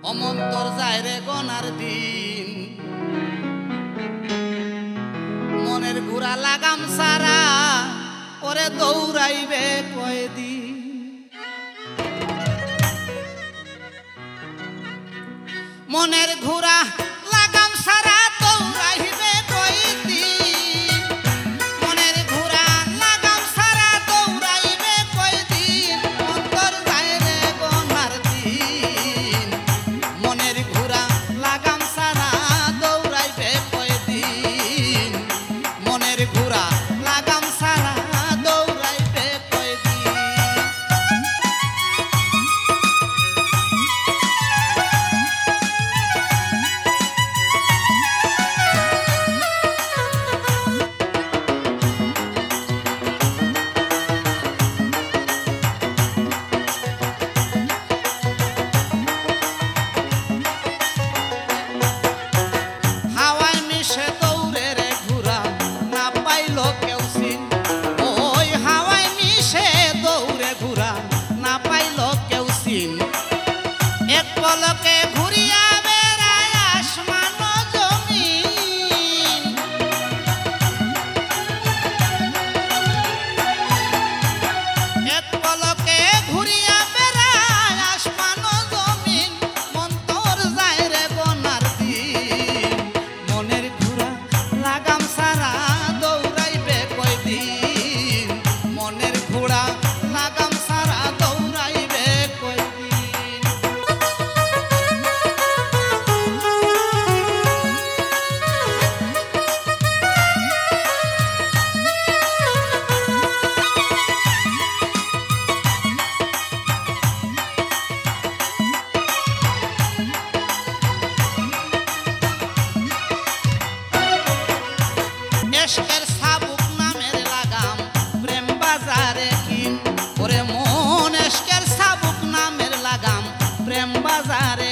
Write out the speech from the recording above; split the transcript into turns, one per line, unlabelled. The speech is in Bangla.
অমন্তর যায় রে গনার দিন মনের ঘোড়া লাগাম সারা ওরে দৌড়াইবে কয়দিন মনের ঘোড়া লাগাম সারা দৌড়াইবে কয়দিন মনের ঘোড়া লাগাম সারা দৌড়াইবে কয়দিন অন্তর যায় রে গনার দিন মনের ঘোড়া লাগাম সারা দৌড়াইবে কয়দিন মনের ঘোড়া লাগাম সারা দৌড়াইবে কয়দিন পলকে ঘুরিয়া বেড়ায় আসমান জমিন এক পলকে ঘুরিয়া বেড়ায় আসমান জমিন মন্তর যায় রে গনার দিন মনের ঘোড়া লাগাম সারা দৌড়াইবে কয়দিন মনের ঘোড়া লাগাম সারা দৌড়াইবে কয়দিন এশকের সাবুক নামের লাগাম প্রেম বাজারে কিন ওরে মন এশকের সাবুক নামের লাগাম প্রেম বাজারে